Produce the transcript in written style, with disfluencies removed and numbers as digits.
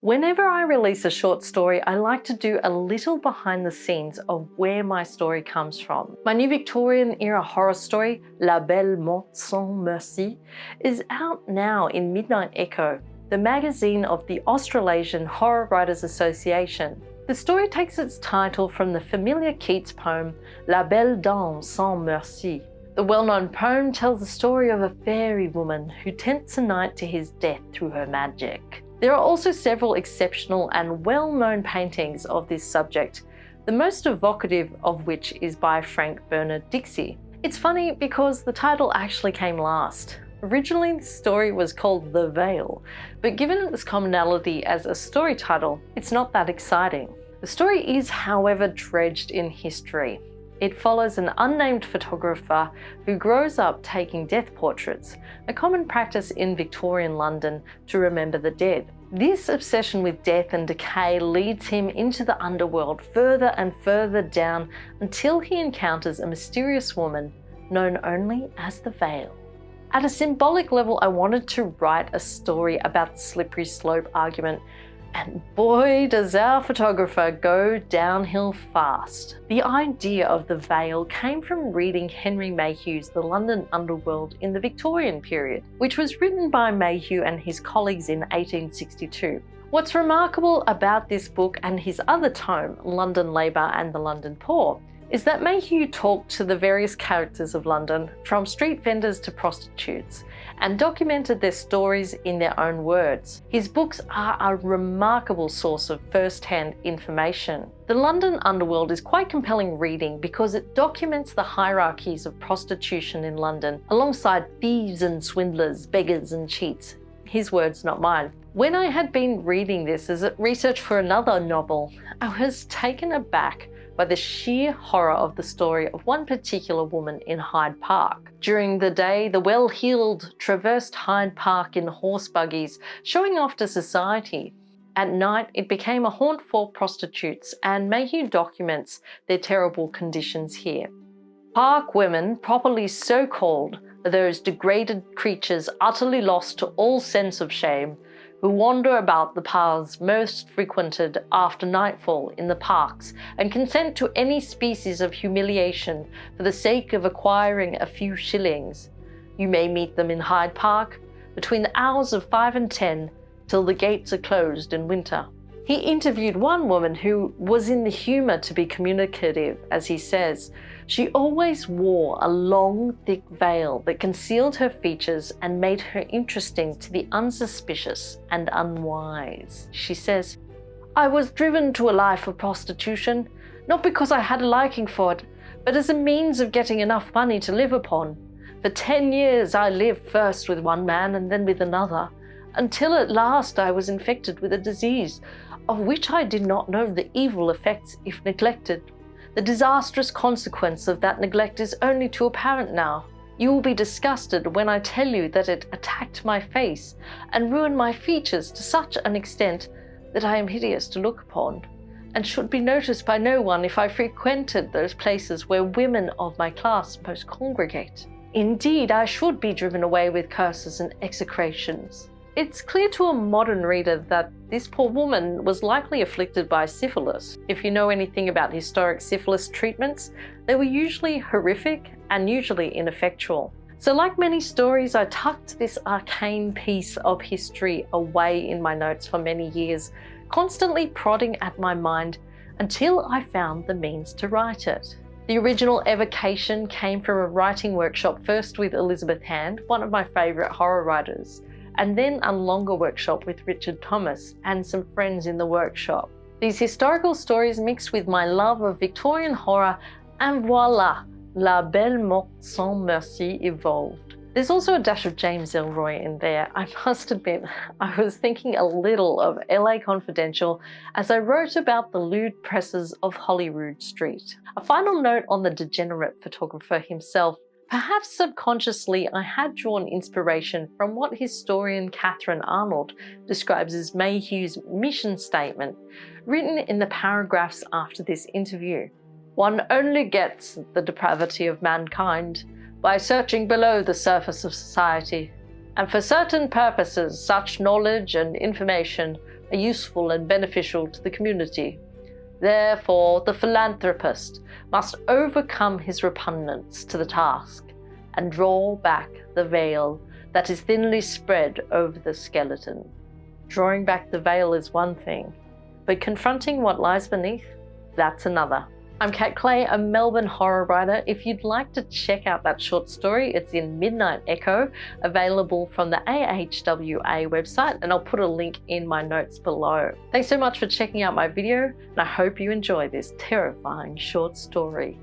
Whenever I release a short story, I like to do a little behind the scenes of where my story comes from. My new Victorian era horror story, La Belle Morte Sans Merci, is out now in Midnight Echo, the magazine of the Australasian Horror Writers Association. The story takes its title from the familiar Keats poem, La Belle Dame Sans Merci. The well-known poem tells the story of a fairy woman who tempts a knight to his death through her magic. There are also several exceptional and well-known paintings of this subject, the most evocative of which is by Frank Bernard Dixie. It's funny because the title actually came last. Originally, the story was called The Veil, but given its commonality as a story title, it's not that exciting. The story is, however, dredged in history. It follows an unnamed photographer who grows up taking death portraits, a common practice in Victorian London to remember the dead. This obsession with death and decay leads him into the underworld further and further down until he encounters a mysterious woman known only as the Veil. At a symbolic level, I wanted to write a story about the slippery slope argument, and boy does our photographer go downhill fast. The idea of the Veil came from reading Henry Mayhew's The London Underworld in the Victorian period, which was written by Mayhew and his colleagues in 1862. What's remarkable about this book and his other tome, London Labour and the London Poor, is that Mayhew talked to the various characters of London, from street vendors to prostitutes, and documented their stories in their own words. His books are a remarkable source of first-hand information. The London Underworld is quite compelling reading because it documents the hierarchies of prostitution in London, alongside thieves and swindlers, beggars and cheats. His words, not mine. When I had been reading this as research for another novel, I was taken aback by the sheer horror of the story of one particular woman in Hyde Park. During the day, the well-heeled traversed Hyde Park in horse buggies, showing off to society. At night, it became a haunt for prostitutes, and Mayhew documents their terrible conditions here. Park women, properly so called, are those degraded creatures utterly lost to all sense of shame, who wander about the paths most frequented after nightfall in the parks and consent to any species of humiliation for the sake of acquiring a few shillings. You may meet them in Hyde Park between the hours of 5 and 10 till the gates are closed in winter. He interviewed one woman who was in the humour to be communicative, as he says. She always wore a long, thick veil that concealed her features and made her interesting to the unsuspicious and unwise. She says, "I was driven to a life of prostitution, not because I had a liking for it, but as a means of getting enough money to live upon. For 10 years I lived first with one man and then with another, until at last I was infected with a disease of which I did not know the evil effects if neglected. The disastrous consequence of that neglect is only too apparent now. You will be disgusted when I tell you that it attacked my face and ruined my features to such an extent that I am hideous to look upon, and should be noticed by no one if I frequented those places where women of my class most congregate. Indeed, I should be driven away with curses and execrations." It's clear to a modern reader that this poor woman was likely afflicted by syphilis. If you know anything about historic syphilis treatments, they were usually horrific and usually ineffectual. So like many stories, I tucked this arcane piece of history away in my notes for many years, constantly prodding at my mind until I found the means to write it. The original evocation came from a writing workshop, first with Elizabeth Hand, one of my favourite horror writers, and then a longer workshop with Richard Thomas and some friends in the workshop. These historical stories mixed with my love of Victorian horror, and voila, La Belle Morte Sans Merci evolved. There's also a dash of James Ellroy in there. I must admit, I was thinking a little of LA Confidential as I wrote about the lewd presses of Holyrood Street. A final note on the degenerate photographer himself. Perhaps subconsciously, I had drawn inspiration from what historian Catherine Arnold describes as Mayhew's mission statement, written in the paragraphs after this interview. "One only gets the depravity of mankind by searching below the surface of society, and for certain purposes such knowledge and information are useful and beneficial to the community. Therefore, the philanthropist must overcome his repugnance to the task and draw back the veil that is thinly spread over the skeleton. Drawing back the veil is one thing, but confronting what lies beneath, that's another. I'm Kat Clay, a Melbourne horror writer. If you'd like to check out that short story, it's in Midnight Echo, available from the AHWA website, and I'll put a link in my notes below. Thanks so much for checking out my video, and I hope you enjoy this terrifying short story.